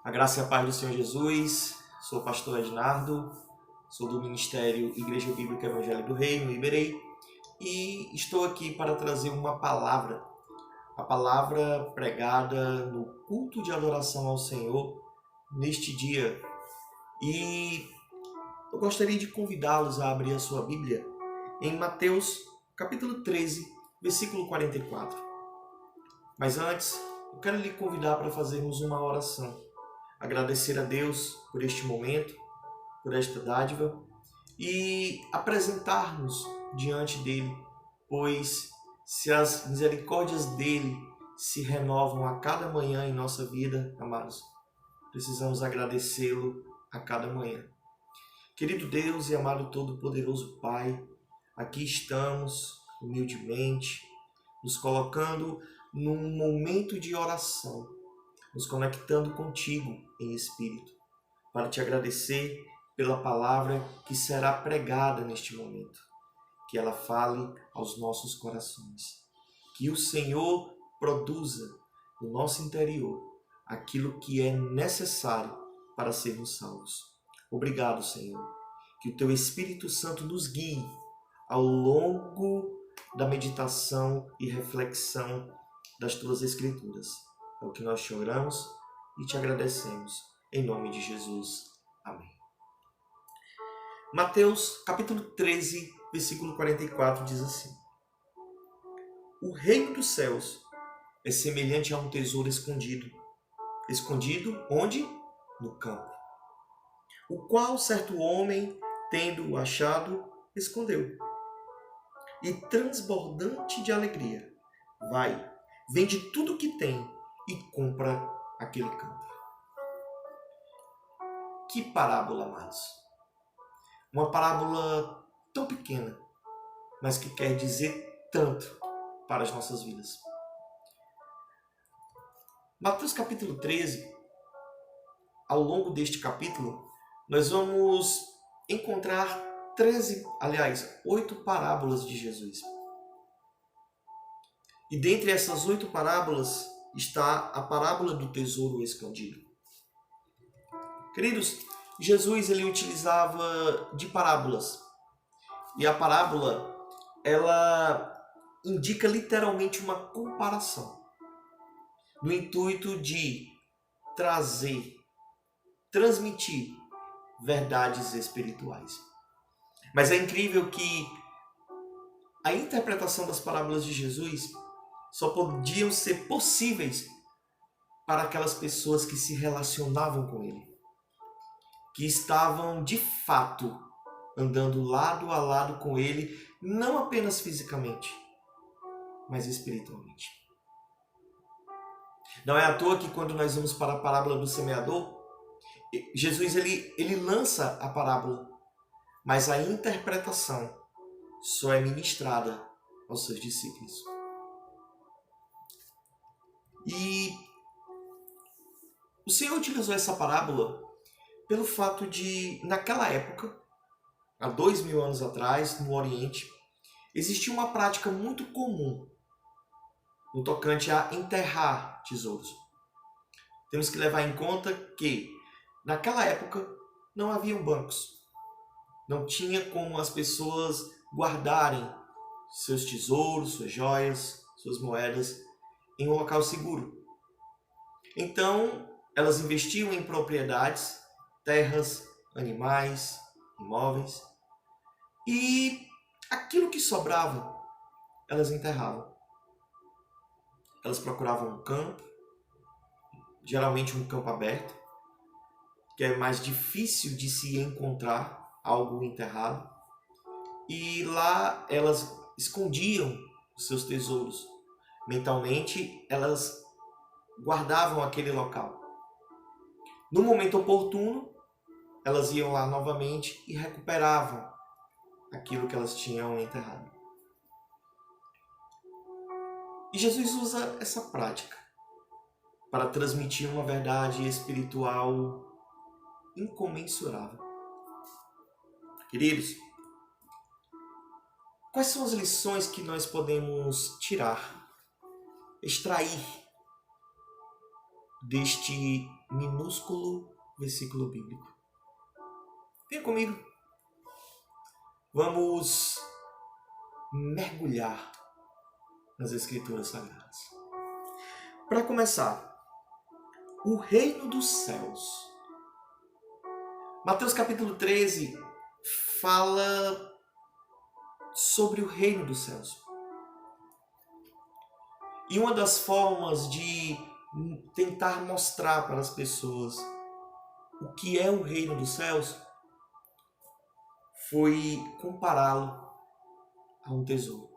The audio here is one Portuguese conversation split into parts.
A graça e a paz do Senhor Jesus. Sou o pastor Ednardo, sou do Ministério Igreja Bíblica Evangelho do Reino, Iberê, e estou aqui para trazer uma palavra, a palavra pregada no culto de adoração ao Senhor neste dia. E eu gostaria de convidá-los a abrir a sua Bíblia em Mateus capítulo 13, versículo 44. Mas antes, eu quero lhe convidar para fazermos uma oração. Agradecer a Deus por este momento, por esta dádiva e apresentar-nos diante dele, pois se as misericórdias dele se renovam a cada manhã em nossa vida, amados, precisamos agradecê-lo a cada manhã. Querido Deus e amado Todo-Poderoso Pai, aqui estamos humildemente, nos colocando num momento de oração, nos conectando contigo em espírito, para te agradecer pela palavra que será pregada neste momento, que ela fale aos nossos corações, que o Senhor produza no nosso interior aquilo que é necessário para sermos salvos. Obrigado, Senhor, que o teu Espírito Santo nos guie ao longo da meditação e reflexão das tuas Escrituras. É o que nós te oramos e te agradecemos. Em nome de Jesus. Amém. Mateus capítulo 13, versículo 44 diz assim: O reino dos céus é semelhante a um tesouro escondido. Escondido onde? No campo. O qual certo homem, tendo-o achado, escondeu. E transbordante de alegria, vai, vende tudo o que tem e compra aquele campo. Que parábola, amados! Uma parábola tão pequena, mas que quer dizer tanto para as nossas vidas. Mateus capítulo 13, ao longo deste capítulo, nós vamos encontrar 8 parábolas de Jesus. E dentre essas 8 parábolas está a parábola do tesouro escondido. Queridos, Jesus ele utilizava de parábolas. E a parábola, ela indica literalmente uma comparação, no intuito de transmitir verdades espirituais. Mas é incrível que a interpretação das parábolas de Jesus só podiam ser possíveis para aquelas pessoas que se relacionavam com ele, que estavam de fato andando lado a lado com ele, não apenas fisicamente, mas espiritualmente. Não é à toa que quando nós vamos para a parábola do semeador, Jesus ele lança a parábola, mas a interpretação só é ministrada aos seus discípulos. E o Senhor utilizou essa parábola pelo fato de, naquela época, há 2000 anos atrás, no Oriente, existia uma prática muito comum no tocante a enterrar tesouros. Temos que levar em conta que, naquela época, não haviam bancos. Não tinha como as pessoas guardarem seus tesouros, suas joias, suas moedas em um local seguro. Então, elas investiam em propriedades, terras, animais, imóveis, e aquilo que sobrava, elas enterravam. Elas procuravam um campo, geralmente um campo aberto, que é mais difícil de se encontrar algo enterrado, e lá elas escondiam os seus tesouros. Mentalmente, elas guardavam aquele local. No momento oportuno, elas iam lá novamente e recuperavam aquilo que elas tinham enterrado. E Jesus usa essa prática para transmitir uma verdade espiritual incomensurável. Queridos, quais são as lições que nós podemos tirar, extrair deste minúsculo versículo bíblico. Venha comigo. Vamos mergulhar nas Escrituras Sagradas. Para começar, o reino dos céus. Mateus capítulo 13 fala sobre o reino dos céus. E uma das formas de tentar mostrar para as pessoas o que é o reino dos céus foi compará-lo a um tesouro.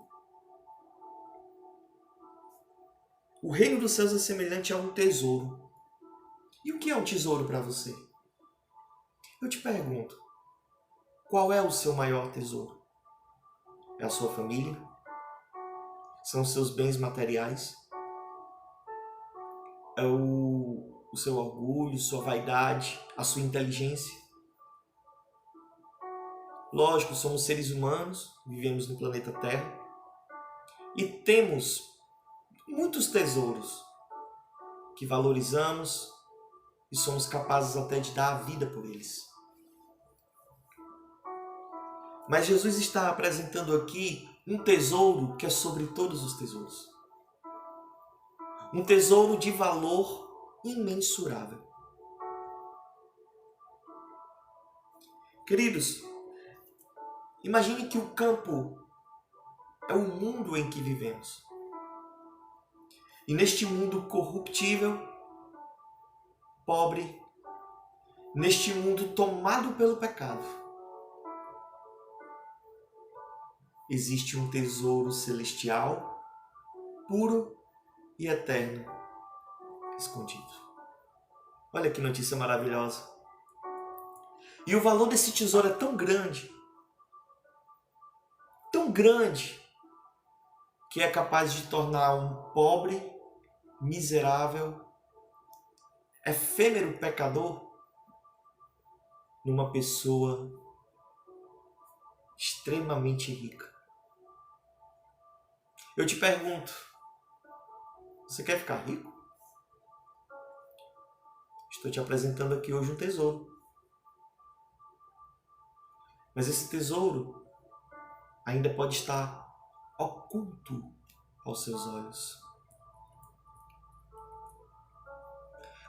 O reino dos céus é semelhante a um tesouro. E o que é um tesouro para você? Eu te pergunto, qual é o seu maior tesouro? É a sua família? São os seus bens materiais? É o seu orgulho, sua vaidade, a sua inteligência? Lógico, somos seres humanos, vivemos no planeta Terra e temos muitos tesouros que valorizamos e somos capazes até de dar a vida por eles. Mas Jesus está apresentando aqui um tesouro que é sobre todos os tesouros. Um tesouro de valor imensurável. Queridos, imagine que o campo é o mundo em que vivemos. E neste mundo corruptível, pobre, neste mundo tomado pelo pecado, existe um tesouro celestial, puro e eterno, escondido. Olha que notícia maravilhosa. E o valor desse tesouro é tão grande, que é capaz de tornar um pobre, miserável, efêmero pecador numa pessoa extremamente rica. Eu te pergunto, você quer ficar rico? Estou te apresentando aqui hoje um tesouro. Mas esse tesouro ainda pode estar oculto aos seus olhos.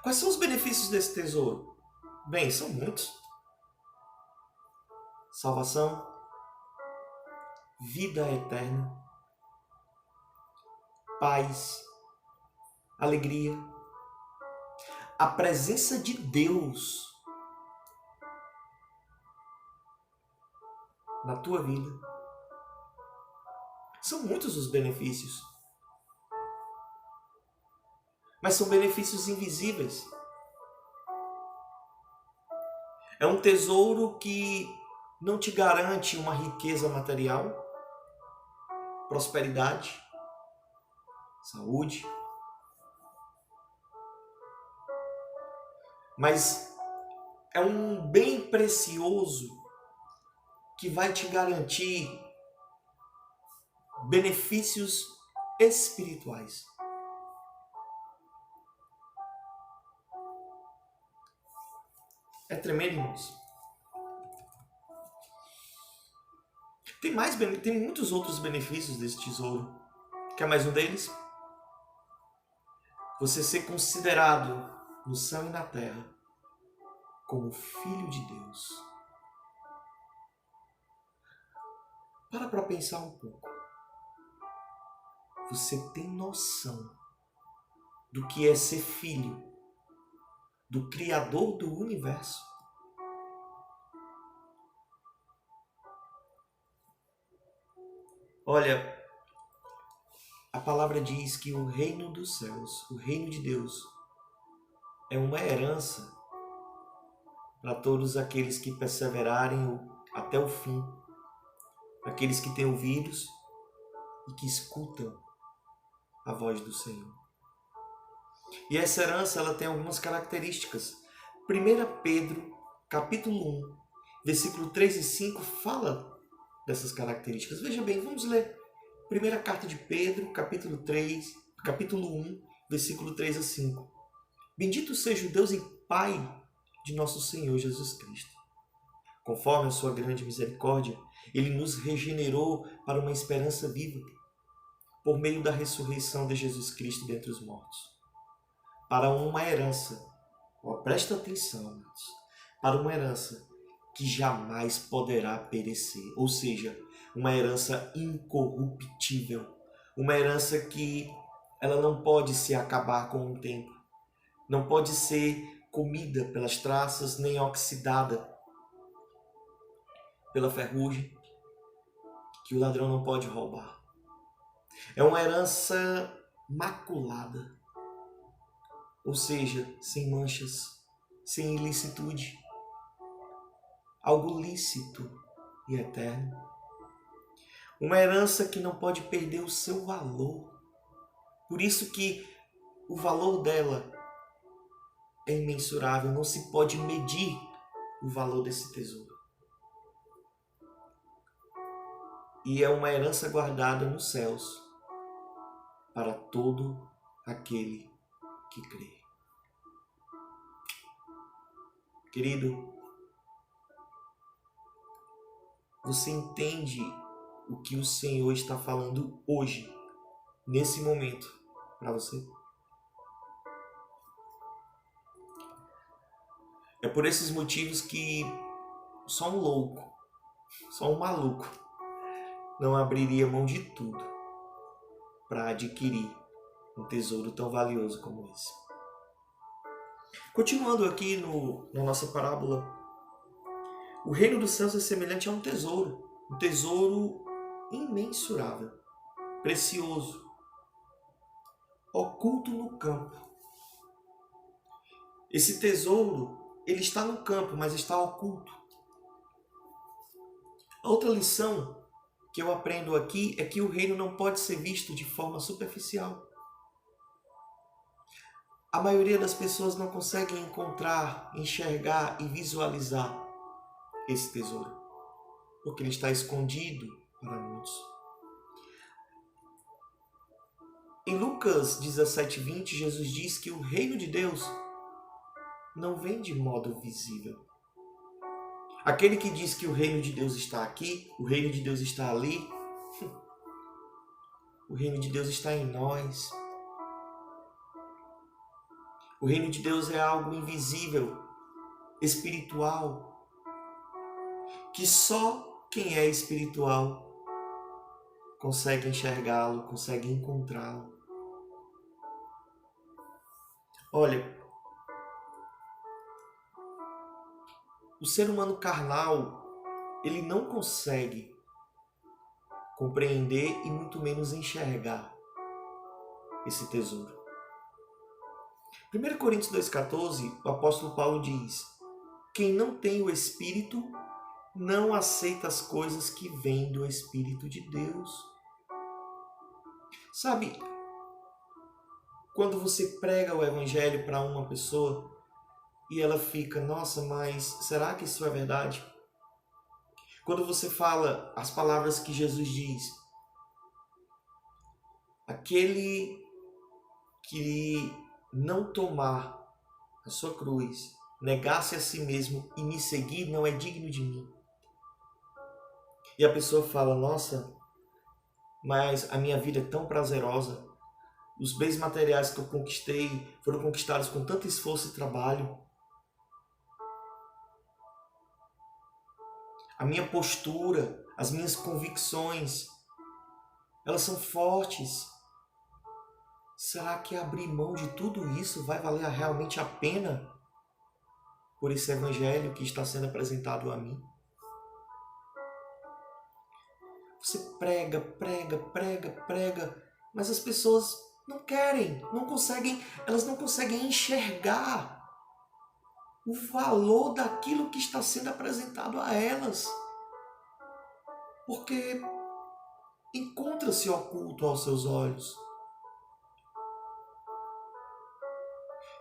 Quais são os benefícios desse tesouro? Bem, são muitos. Salvação, vida eterna, paz, alegria, a presença de Deus na tua vida. São muitos os benefícios. Mas são benefícios invisíveis. É um tesouro que não te garante uma riqueza material, prosperidade, saúde. Mas é um bem precioso que vai te garantir benefícios espirituais. É tremendo, irmãos. Tem muitos outros benefícios desse tesouro. Quer mais um deles? Você ser considerado no céu e na terra como filho de Deus. Para pensar um pouco. Você tem noção do que é ser filho do Criador do universo? Olha, a palavra diz que o reino dos céus, o reino de Deus, é uma herança para todos aqueles que perseverarem até o fim, aqueles que têm ouvidos e que escutam a voz do Senhor. E essa herança ela tem algumas características. 1 Pedro, capítulo 1, versículo 3 e 5, fala dessas características. Veja bem, vamos ler. Primeira carta de Pedro, capítulo 1, versículo 3 a 5. Bendito seja o Deus e Pai de nosso Senhor Jesus Cristo. Conforme a sua grande misericórdia, Ele nos regenerou para uma esperança viva, por meio da ressurreição de Jesus Cristo dentre os mortos, para uma herança, presta atenção, amados, para uma herança que jamais poderá perecer, ou seja, uma herança incorruptível, uma herança que ela não pode se acabar com o tempo, não pode ser comida pelas traças, nem oxidada pela ferrugem, que o ladrão não pode roubar. É uma herança maculada, ou seja, sem manchas, sem ilicitude, algo lícito e eterno. Uma herança que não pode perder o seu valor. Por isso que o valor dela é imensurável, não se pode medir o valor desse tesouro. E é uma herança guardada nos céus para todo aquele que crê. Querido, você entende o que o Senhor está falando hoje, nesse momento, para você? É por esses motivos que só um louco, só um maluco, não abriria mão de tudo para adquirir um tesouro tão valioso como esse. Continuando aqui na nossa parábola, o reino dos céus é semelhante a um tesouro imensurável, precioso, oculto no campo. Esse tesouro, ele está no campo, mas está oculto. A outra lição que eu aprendo aqui é que o reino não pode ser visto de forma superficial. A maioria das pessoas não consegue encontrar, enxergar e visualizar esse tesouro, porque ele está escondido para muitos. Em Lucas 17:20, Jesus diz que o reino de Deus não vem de modo visível. Aquele que diz que o reino de Deus está aqui, o reino de Deus está ali, o reino de Deus está em nós. O reino de Deus é algo invisível, espiritual, que só quem é espiritual consegue enxergá-lo, consegue encontrá-lo. Olha, o ser humano carnal, ele não consegue compreender e muito menos enxergar esse tesouro. 1 Coríntios 2,14, o apóstolo Paulo diz: quem não tem o Espírito não aceita as coisas que vêm do Espírito de Deus. Sabe, quando você prega o Evangelho para uma pessoa e ela fica, nossa, mas será que isso é verdade? Quando você fala as palavras que Jesus diz, aquele que não tomar a sua cruz, negar-se a si mesmo e me seguir, não é digno de mim. E a pessoa fala, nossa, mas a minha vida é tão prazerosa, os bens materiais que eu conquistei foram conquistados com tanto esforço e trabalho. A minha postura, as minhas convicções, elas são fortes. Será que abrir mão de tudo isso vai valer realmente a pena por esse evangelho que está sendo apresentado a mim? Você prega, mas as pessoas não querem, elas não conseguem enxergar o valor daquilo que está sendo apresentado a elas. Porque encontra-se oculto aos seus olhos.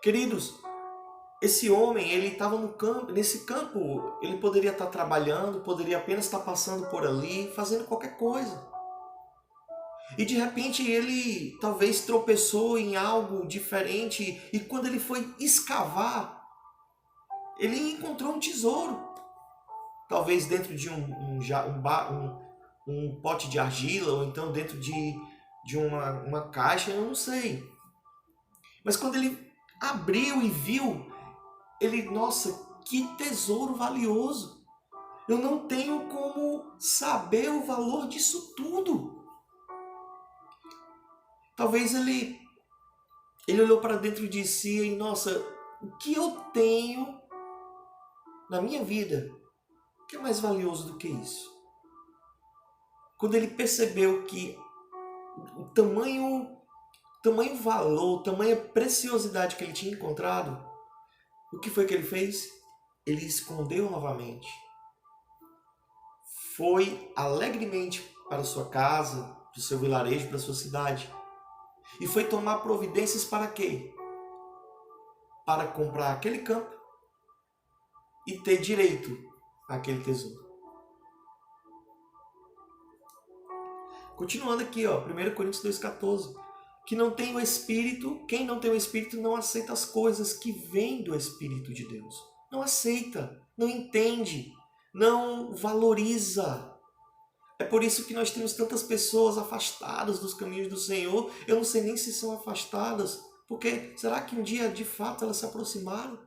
Queridos, esse homem, ele estava no campo, nesse campo, ele poderia estar trabalhando, poderia apenas estar passando por ali, fazendo qualquer coisa. E de repente ele talvez tropeçou em algo diferente e quando ele foi escavar, ele encontrou um tesouro. Talvez dentro de um pote de argila ou então dentro de uma caixa, eu não sei. Mas quando ele abriu e viu, ele, nossa, que tesouro valioso. Eu não tenho como saber o valor disso tudo. Talvez ele olhou para dentro de si e, nossa, o que eu tenho na minha vida que é mais valioso do que isso? Quando ele percebeu que o tamanho valor, tamanha preciosidade que ele tinha encontrado, o que foi que ele fez? Ele escondeu novamente. Foi alegremente para sua casa, para o seu vilarejo, para a sua cidade. E foi tomar providências para quê? Para comprar aquele campo e ter direito àquele tesouro. Continuando aqui, 1 Coríntios 2,14. Que não tem o Espírito, quem não tem o Espírito não aceita as coisas que vêm do Espírito de Deus. Não aceita, não entende, não valoriza. É por isso que nós temos tantas pessoas afastadas dos caminhos do Senhor. Eu não sei nem se são afastadas, porque será que um dia de fato elas se aproximaram?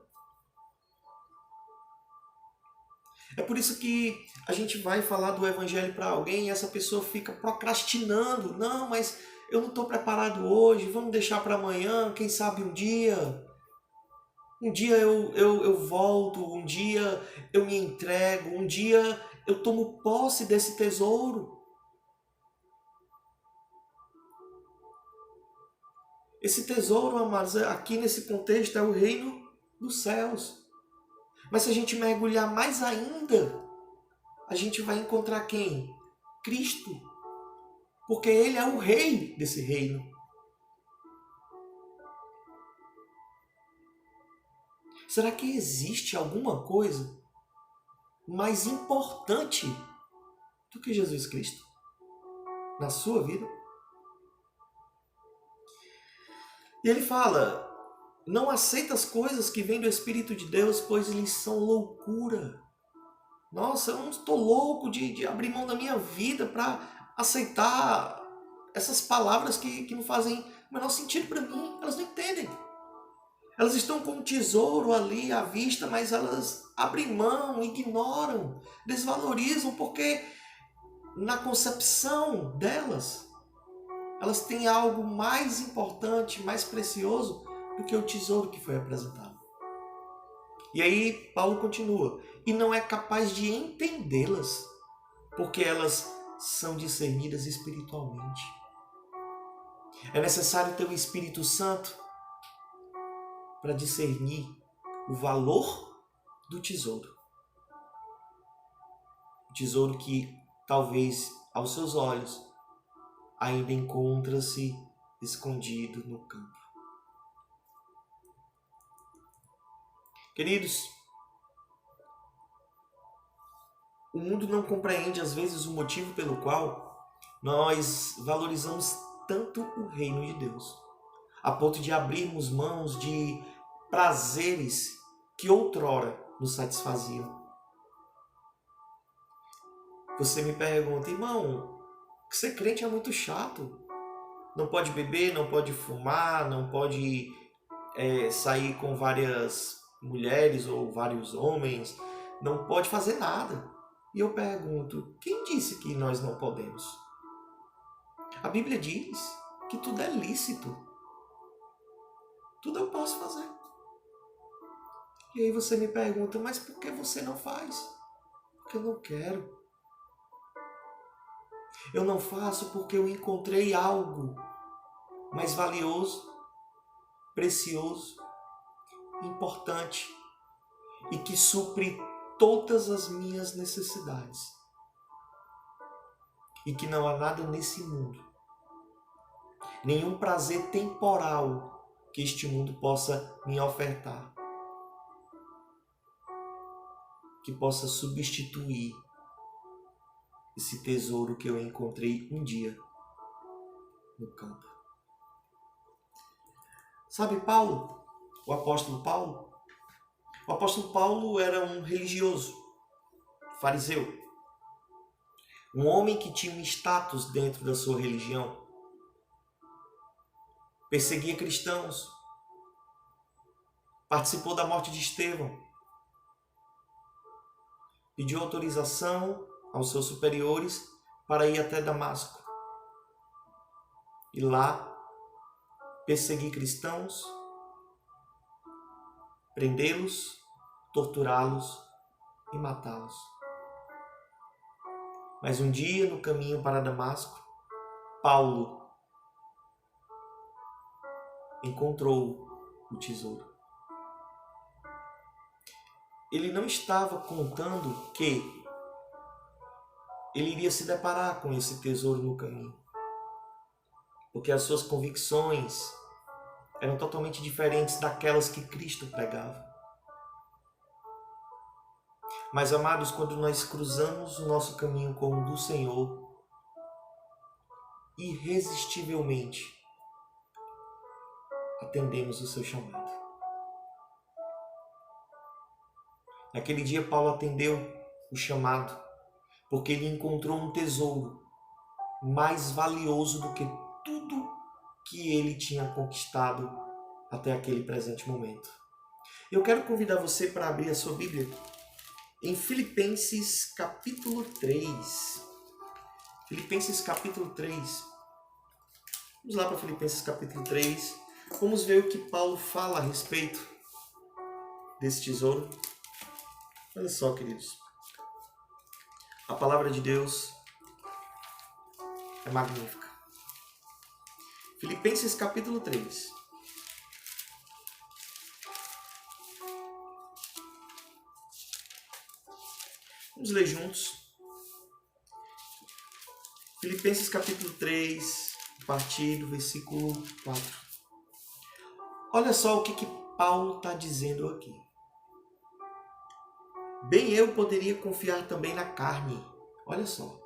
É por isso que a gente vai falar do Evangelho para alguém e essa pessoa fica procrastinando. Não, mas eu não estou preparado hoje, vamos deixar para amanhã, quem sabe um dia. Um dia eu volto, um dia eu me entrego, um dia eu tomo posse desse tesouro. Esse tesouro, amados, aqui nesse contexto é o reino dos céus. Mas se a gente mergulhar mais ainda, a gente vai encontrar quem? Cristo. Porque Ele é o rei desse reino. Será que existe alguma coisa mais importante do que Jesus Cristo na sua vida? E ele fala, não aceita as coisas que vêm do Espírito de Deus, pois eles são loucura. Nossa, eu não estou louco de abrir mão da minha vida para aceitar essas palavras que não fazem o menor sentido para mim. Elas não entendem. Elas estão com um tesouro ali à vista, mas elas abrem mão, ignoram, desvalorizam, porque na concepção delas, elas têm algo mais importante, mais precioso do que o tesouro que foi apresentado. E aí Paulo continua, e não é capaz de entendê-las, porque elas são discernidas espiritualmente. É necessário ter o Espírito Santo para discernir o valor do tesouro. O tesouro que talvez aos seus olhos ainda encontra-se escondido no campo. Queridos, o mundo não compreende às vezes o motivo pelo qual nós valorizamos tanto o reino de Deus, a ponto de abrirmos mãos de prazeres que outrora nos satisfaziam. Você me pergunta, irmão, ser crente é muito chato. Não pode beber, não pode fumar, não pode sair com várias mulheres ou vários homens, não pode fazer nada. E eu pergunto, quem disse que nós não podemos? A Bíblia diz que tudo é lícito. Tudo eu posso fazer. E aí você me pergunta, mas por que você não faz? Porque eu não quero. Eu não faço porque eu encontrei algo mais valioso, precioso, importante e que supre todas as minhas necessidades. E que não há nada nesse mundo, nenhum prazer temporal que este mundo possa me ofertar, que possa substituir esse tesouro que eu encontrei um dia no campo. Sabe Paulo, o apóstolo Paulo? O apóstolo Paulo era um religioso, fariseu, um homem que tinha um status dentro da sua religião, perseguia cristãos, participou da morte de Estevão, pediu autorização aos seus superiores para ir até Damasco e lá perseguir cristãos, prendê-los, torturá-los e matá-los. Mas um dia, no caminho para Damasco, Paulo encontrou o tesouro. Ele não estava contando que ele iria se deparar com esse tesouro no caminho, porque as suas convicções eram totalmente diferentes daquelas que Cristo pregava. Mas, amados, quando nós cruzamos o nosso caminho com o do Senhor, irresistivelmente atendemos o seu chamado. Naquele dia, Paulo atendeu o chamado, porque ele encontrou um tesouro mais valioso do que tudo que ele tinha conquistado até aquele presente momento. Eu quero convidar você para abrir a sua Bíblia em Filipenses capítulo 3. Filipenses capítulo 3. Vamos lá para Filipenses capítulo 3. Vamos ver o que Paulo fala a respeito desse tesouro. Olha só, queridos. A palavra de Deus é magnífica. Filipenses capítulo 3. Vamos ler juntos. Filipenses capítulo 3, a partir do versículo 4. Olha só o que Paulo está dizendo aqui. Bem, eu poderia confiar também na carne. Olha só.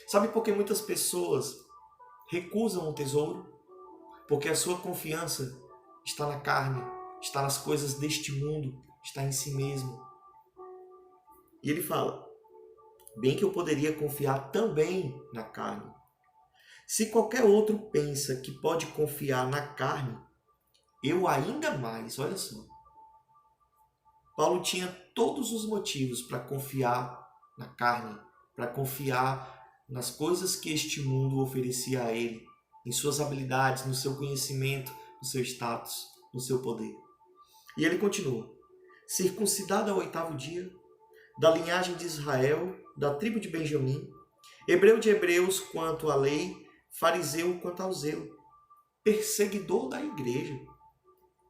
Sabe por que muitas pessoas recusam o tesouro? Porque a sua confiança está na carne, está nas coisas deste mundo, está em si mesmo. E ele fala, bem que eu poderia confiar também na carne. Se qualquer outro pensa que pode confiar na carne, eu ainda mais, olha só. Paulo tinha todos os motivos para confiar na carne, para confiar nas coisas que este mundo oferecia a ele, em suas habilidades, no seu conhecimento, no seu status, no seu poder. E ele continua, circuncidado ao 8º dia, da linhagem de Israel, da tribo de Benjamim, hebreu de hebreus quanto à lei, fariseu quanto ao zelo, perseguidor da igreja,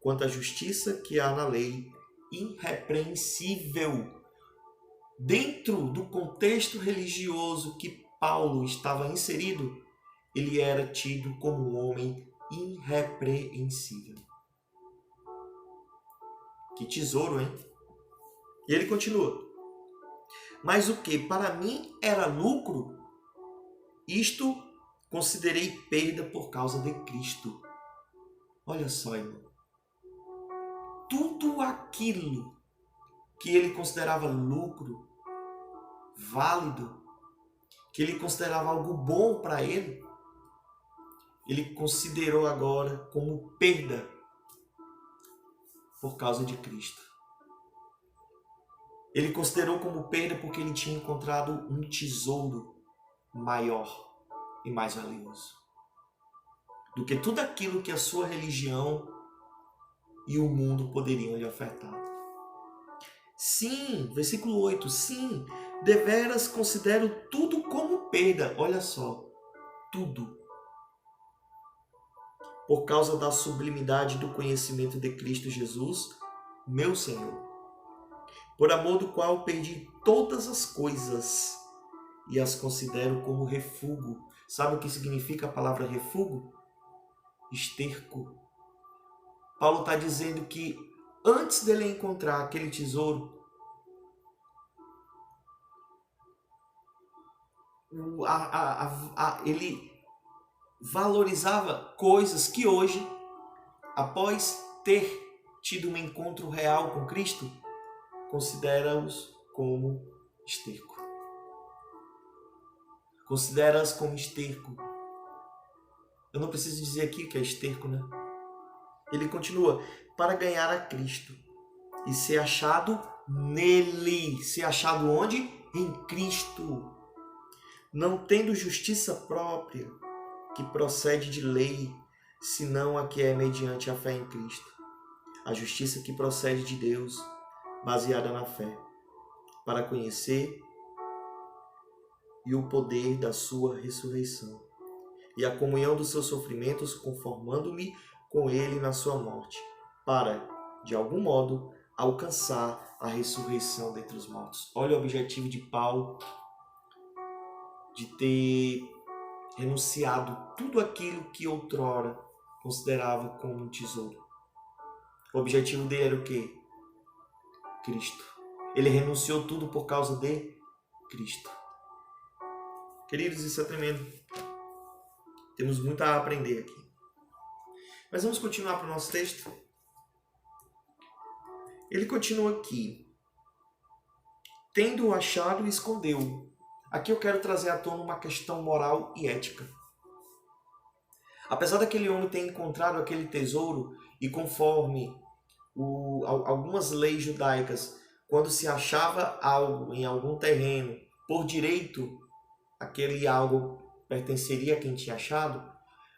quanto à justiça que há na lei, irrepreensível. Dentro do contexto religioso que Paulo estava inserido, ele era tido como um homem irrepreensível. Que tesouro, hein? E ele continua. Mas o que para mim era lucro, isto considerei perda por causa de Cristo. Olha só, irmão. Tudo aquilo que ele considerava lucro, válido, que ele considerava algo bom para ele considerou agora como perda por causa de Cristo. Ele considerou como perda porque ele tinha encontrado um tesouro maior e mais valioso do que tudo aquilo que a sua religião e o mundo poderiam lhe ofertar. Sim, versículo 8, sim, deveras considero tudo como perda, olha só, tudo, por causa da sublimidade do conhecimento de Cristo Jesus, meu Senhor, por amor do qual perdi todas as coisas e as considero como refúgio. Sabe o que significa a palavra refúgio? Esterco. Paulo está dizendo que antes dele encontrar aquele tesouro, ele valorizava coisas que hoje, após ter tido um encontro real com Cristo, considera-os como esterco. Considera-as como esterco. Eu não preciso dizer aqui que é esterco, né? Ele continua, para ganhar a Cristo e ser achado nele. Ser achado onde? Em Cristo. Não tendo justiça própria, que procede de lei, senão a que é mediante a fé em Cristo. A justiça que procede de Deus, baseada na fé, para conhecer e o poder da sua ressurreição, e a comunhão dos seus sofrimentos, conformando-me com ele na sua morte, para, de algum modo, alcançar a ressurreição dentre os mortos. Olha o objetivo de Paulo de ter renunciado tudo aquilo que outrora considerava como um tesouro. O objetivo dele era o quê? Cristo. Ele renunciou tudo por causa de Cristo. Queridos, isso é tremendo. Temos muito a aprender aqui. Mas vamos continuar para o nosso texto. Ele continua aqui. Tendo-o achado, escondeu-o. Aqui eu quero trazer à tona uma questão moral e ética. Apesar daquele homem ter encontrado aquele tesouro, e conforme algumas leis judaicas, quando se achava algo em algum terreno, por direito, aquele algo pertenceria a quem tinha achado,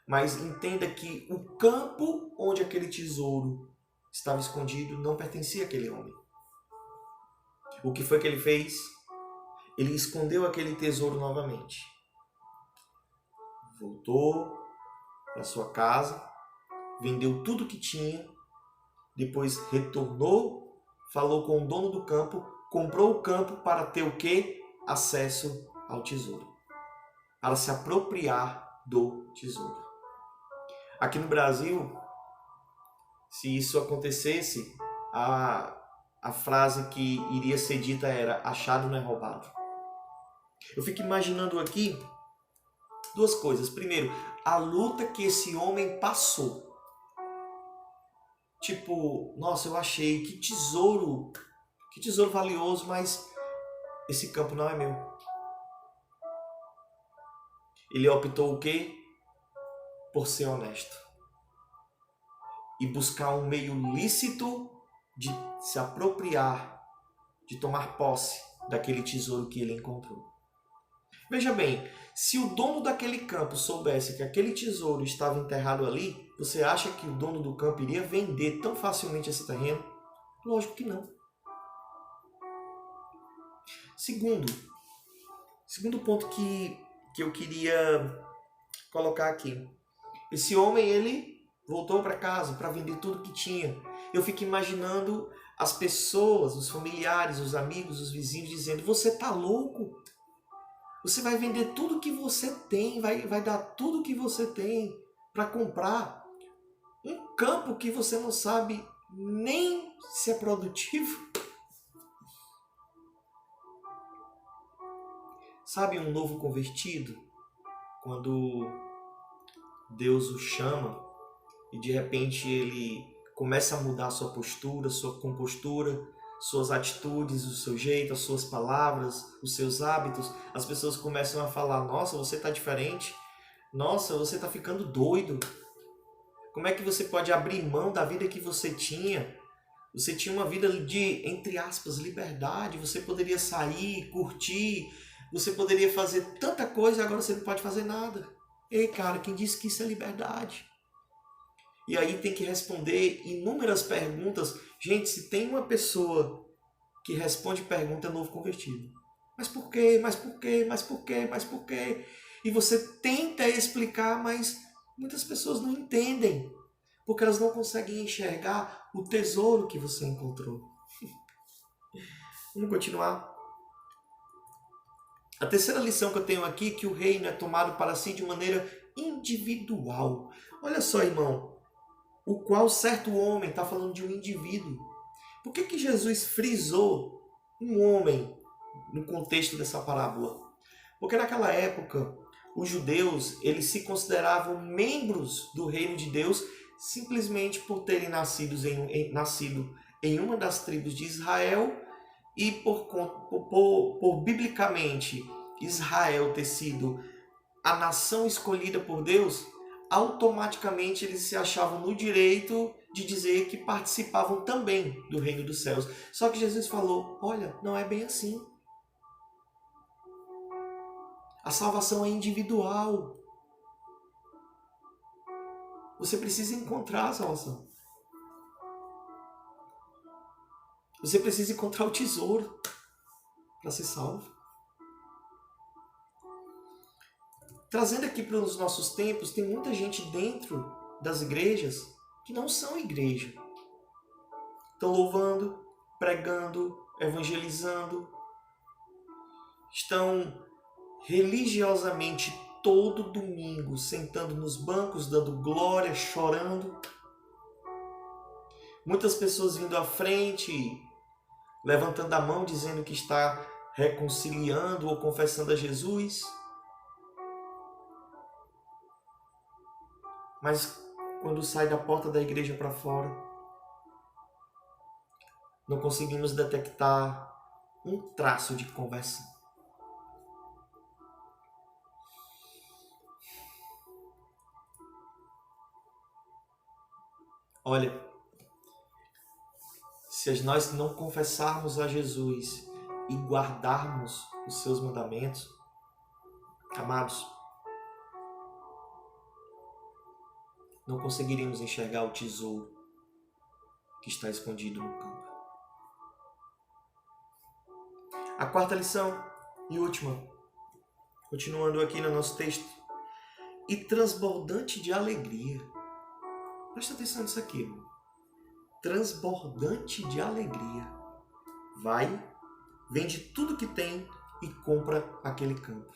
mas entenda que o campo onde aquele tesouro estava escondido não pertencia àquele homem. O que foi que ele fez? Ele escondeu aquele tesouro novamente. Voltou para sua casa, vendeu tudo que tinha, depois retornou, falou com o dono do campo, comprou o campo para ter o quê? Acesso ao tesouro. Para se apropriar do tesouro. Aqui no Brasil, se isso acontecesse, a frase que iria ser dita era: achado não é roubado. Eu fico imaginando aqui duas coisas. Primeiro, a luta que esse homem passou. Tipo, nossa, eu achei, que tesouro valioso, mas esse campo não é meu. Ele optou o quê? Por ser honesto. E buscar um meio lícito de se apropriar, de tomar posse daquele tesouro que ele encontrou. Veja bem, se o dono daquele campo soubesse que aquele tesouro estava enterrado ali, você acha que o dono do campo iria vender tão facilmente esse terreno? Lógico que não. Segundo ponto que eu queria colocar aqui. Esse homem, ele voltou para casa para vender tudo que tinha. Eu fico imaginando as pessoas, os familiares, os amigos, os vizinhos dizendo: você tá louco? Você vai vender tudo que você tem, vai dar tudo que você tem para comprar um campo que você não sabe nem se é produtivo? Sabe um novo convertido? Quando Deus o chama e de repente ele começa a mudar a sua postura, sua compostura, suas atitudes, o seu jeito, as suas palavras, os seus hábitos, as pessoas começam a falar: nossa, você está diferente, nossa, você está ficando doido, como é que você pode abrir mão da vida que você tinha? Você tinha uma vida de, entre aspas, liberdade, você poderia sair, curtir, você poderia fazer tanta coisa e agora você não pode fazer nada. Ei, cara, quem disse que isso é liberdade? E aí tem que responder inúmeras perguntas. Gente, se tem uma pessoa que responde pergunta, é novo convertido. Mas por quê? Mas por quê? Mas por quê? Mas por quê? E você tenta explicar, mas muitas pessoas não entendem. Porque elas não conseguem enxergar o tesouro que você encontrou. Vamos continuar. A terceira lição que eu tenho aqui é que o reino é tomado para si de maneira individual. Olha só, irmão. O qual certo homem, está falando de um indivíduo. Por que Jesus frisou um homem no contexto dessa parábola? Porque naquela época, os judeus, eles se consideravam membros do reino de Deus simplesmente por terem nascido em uma das tribos de Israel e por biblicamente Israel ter sido a nação escolhida por Deus, automaticamente eles se achavam no direito de dizer que participavam também do reino dos céus. Só que Jesus falou, olha, não é bem assim. A salvação é individual. Você precisa encontrar a salvação. Você precisa encontrar o tesouro para ser salvo. Trazendo aqui para os nossos tempos, tem muita gente dentro das igrejas que não são igreja. Estão louvando, pregando, evangelizando. Estão religiosamente todo domingo sentando nos bancos, dando glória, chorando. Muitas pessoas vindo à frente, levantando a mão, dizendo que está reconciliando ou confessando a Jesus. Mas quando sai da porta da igreja para fora, não conseguimos detectar um traço de conversão. Olha, se nós não confessarmos a Jesus e guardarmos os seus mandamentos, amados, não conseguiríamos enxergar o tesouro que está escondido no campo. A quarta lição e última, continuando aqui no nosso texto, e transbordante de alegria. Presta atenção nisso aqui, irmão. Transbordante de alegria. Vai, vende tudo que tem e compra aquele campo.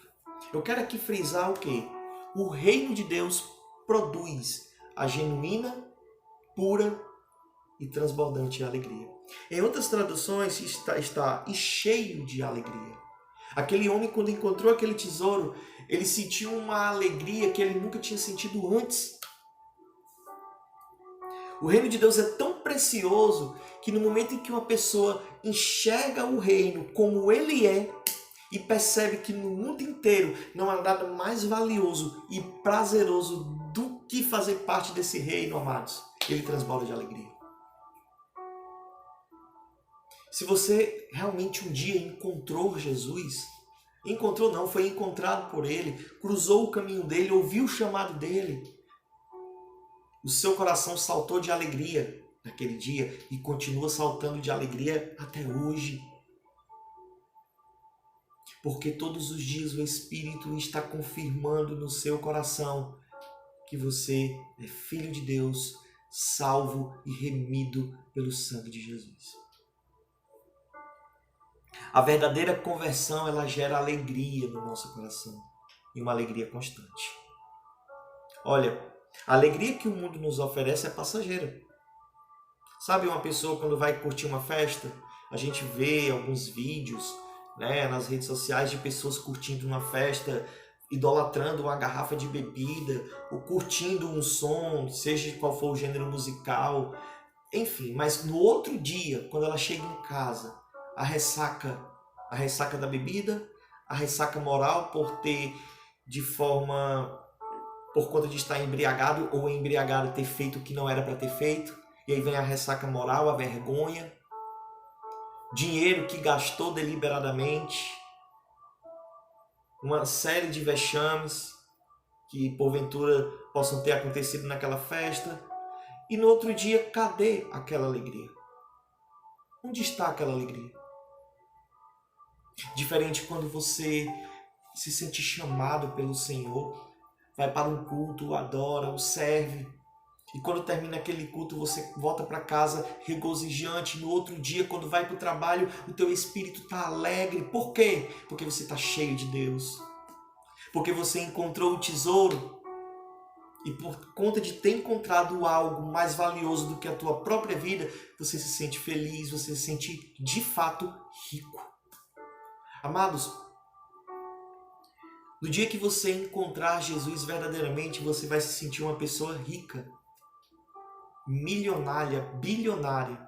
Eu quero aqui frisar o quê? O reino de Deus produz a genuína, pura e transbordante alegria. Em outras traduções está e cheio de alegria. Aquele homem, quando encontrou aquele tesouro, ele sentiu uma alegria que ele nunca tinha sentido antes. O reino de Deus é tão precioso que no momento em que uma pessoa enxerga o reino como ele é e percebe que no mundo inteiro não há nada mais valioso e prazeroso do que fazer parte desse reino, amados, ele transborda de alegria. Se você realmente um dia encontrou Jesus, encontrou não, foi encontrado por ele, cruzou o caminho dele, ouviu o chamado dele, o seu coração saltou de alegria naquele dia e continua saltando de alegria até hoje. Porque todos os dias o Espírito está confirmando no seu coração que você é filho de Deus, salvo e remido pelo sangue de Jesus. A verdadeira conversão, ela gera alegria no nosso coração e uma alegria constante. Olha, a alegria que o mundo nos oferece é passageira. Sabe, uma pessoa quando vai curtir uma festa, a gente vê alguns vídeos, nas redes sociais de pessoas curtindo uma festa, idolatrando uma garrafa de bebida, ou curtindo um som, seja qual for o gênero musical, enfim. Mas no outro dia, quando ela chega em casa, a ressaca da bebida, a ressaca moral por conta de estar embriagado ou embriagado ter feito o que não era para ter feito, e aí vem a ressaca moral, a vergonha, dinheiro que gastou deliberadamente, uma série de vexames que porventura possam ter acontecido naquela festa, e no outro dia, cadê aquela alegria? Onde está aquela alegria? Diferente quando você se sente chamado pelo Senhor, vai para um culto, adora, o serve, e quando termina aquele culto você volta para casa regozijante. No outro dia, quando vai para o trabalho, o teu espírito está alegre. Por quê? Porque você está cheio de Deus. Porque você encontrou o tesouro. E por conta de ter encontrado algo mais valioso do que a tua própria vida, você se sente feliz, você se sente de fato rico. Amados, No dia que você encontrar Jesus verdadeiramente, você vai se sentir uma pessoa rica, milionária, bilionária.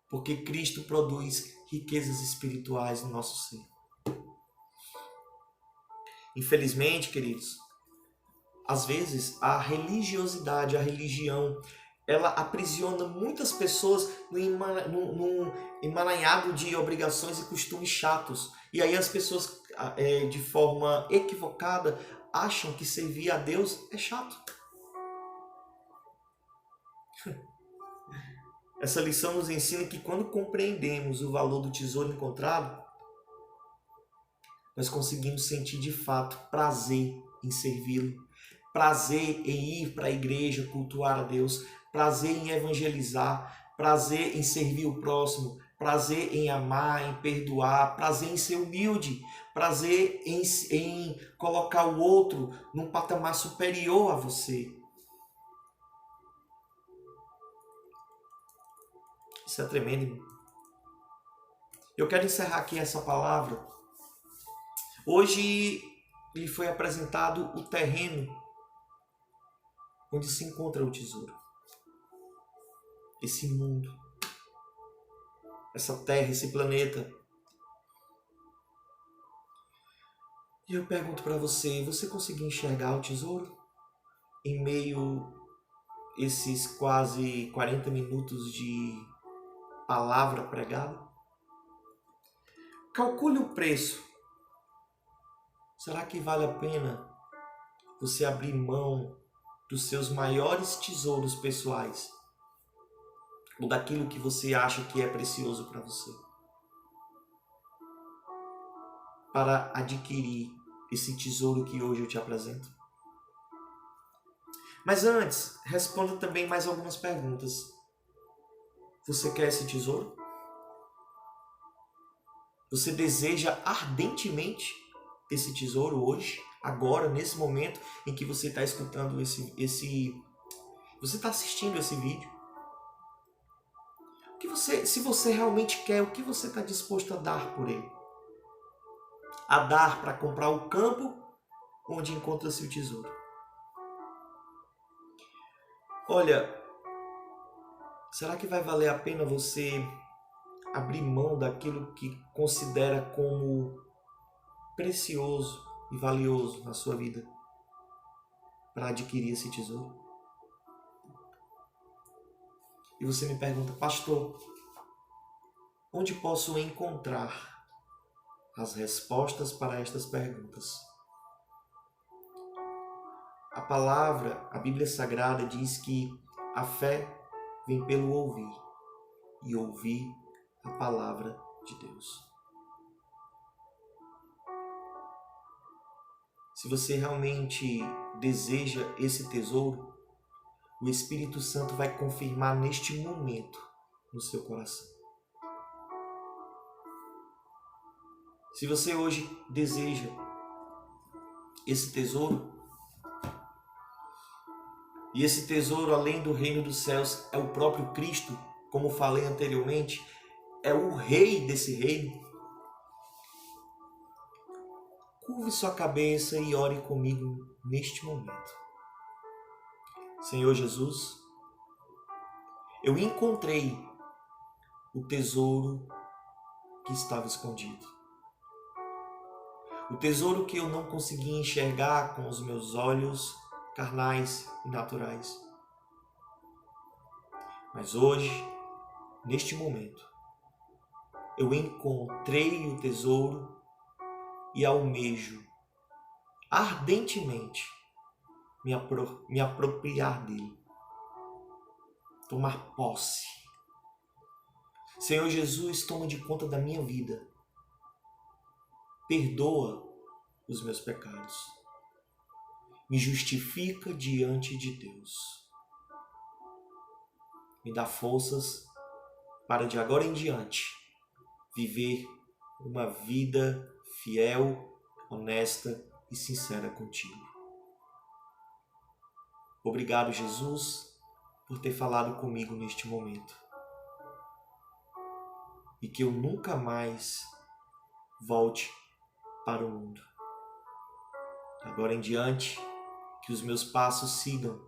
Porque Cristo produz riquezas espirituais no nosso ser. Infelizmente, queridos, às vezes a religiosidade, a religião, ela aprisiona muitas pessoas num emaranhado de obrigações e costumes chatos. E aí as pessoas, de forma equivocada, acham que servir a Deus é chato. Essa lição nos ensina que quando compreendemos o valor do tesouro encontrado, nós conseguimos sentir de fato prazer em servi-lo, prazer em ir para a igreja cultuar a Deus, prazer em evangelizar, prazer em servir o próximo, prazer em amar, em perdoar, prazer em ser humilde, prazer em colocar o outro num patamar superior a você. Isso é tremendo. Eu quero encerrar aqui essa palavra. Hoje lhe foi apresentado o terreno onde se encontra o tesouro. Esse mundo, essa terra, esse planeta. E eu pergunto para você, você conseguiu enxergar o tesouro em meio a esses quase 40 minutos de palavra pregada? Calcule o preço. Será que vale a pena você abrir mão dos seus maiores tesouros pessoais? Ou daquilo que você acha que é precioso para você? Para adquirir esse tesouro que hoje eu te apresento? Mas antes, responda também mais algumas perguntas. Você quer esse tesouro? Você deseja ardentemente esse tesouro hoje, agora, nesse momento em que você está escutando você está assistindo esse vídeo? Se você realmente quer, o que você está disposto a dar por ele? A dar para comprar o campo onde encontra-se o tesouro? Olha, será que vai valer a pena você abrir mão daquilo que considera como precioso e valioso na sua vida para adquirir esse tesouro? E você me pergunta, pastor, onde posso encontrar as respostas para estas perguntas? A palavra, a Bíblia Sagrada diz que a fé vem pelo ouvir e ouvir a palavra de Deus. Se você realmente deseja esse tesouro, o Espírito Santo vai confirmar neste momento no seu coração. Se você hoje deseja esse tesouro, e esse tesouro, além do reino dos céus, é o próprio Cristo, como falei anteriormente, é o rei desse reino, curve sua cabeça e ore comigo neste momento. Senhor Jesus, eu encontrei o tesouro que estava escondido. O tesouro que eu não conseguia enxergar com os meus olhos carnais e naturais. Mas hoje, neste momento, eu encontrei o tesouro e almejo ardentemente me apropriar dele, tomar posse. Senhor Jesus, toma de conta da minha vida. Perdoa os meus pecados. Me justifica diante de Deus. Me dá forças para de agora em diante viver uma vida fiel, honesta e sincera contigo. Obrigado, Jesus, por ter falado comigo neste momento. E que eu nunca mais volte para o mundo. Agora em diante, que os meus passos sigam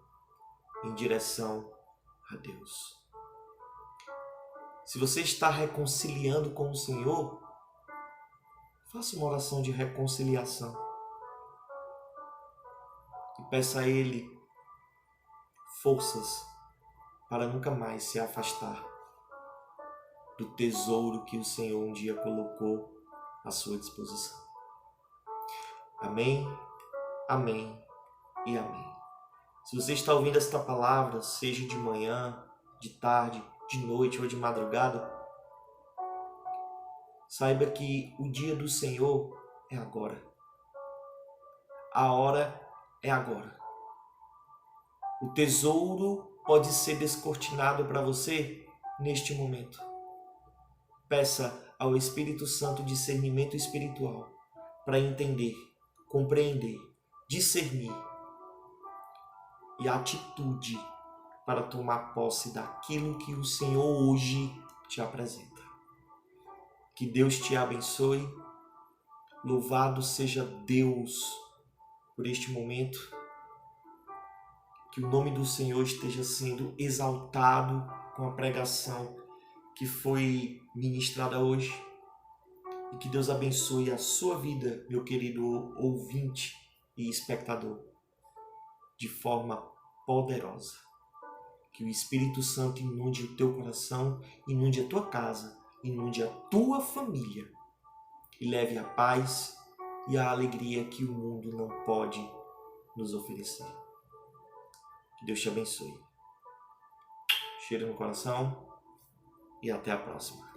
em direção a Deus. Se você está reconciliando com o Senhor, faça uma oração de reconciliação e peça a Ele forças para nunca mais se afastar do tesouro que o Senhor um dia colocou à sua disposição. Amém, amém e amém. Se você está ouvindo esta palavra, seja de manhã, de tarde, de noite ou de madrugada, saiba que o dia do Senhor é agora. A hora é agora. O tesouro pode ser descortinado para você neste momento. Peça ao Espírito Santo discernimento espiritual para entender, compreender, discernir e atitude para tomar posse daquilo que o Senhor hoje te apresenta. Que Deus te abençoe. Louvado seja Deus por este momento. Que o nome do Senhor esteja sendo exaltado com a pregação que foi ministrada hoje. E que Deus abençoe a sua vida, meu querido ouvinte e espectador, de forma poderosa. Que o Espírito Santo inunde o teu coração, inunde a tua casa, inunde a tua família e leve a paz e a alegria que o mundo não pode nos oferecer. Que Deus te abençoe. Cheiro no coração e até a próxima.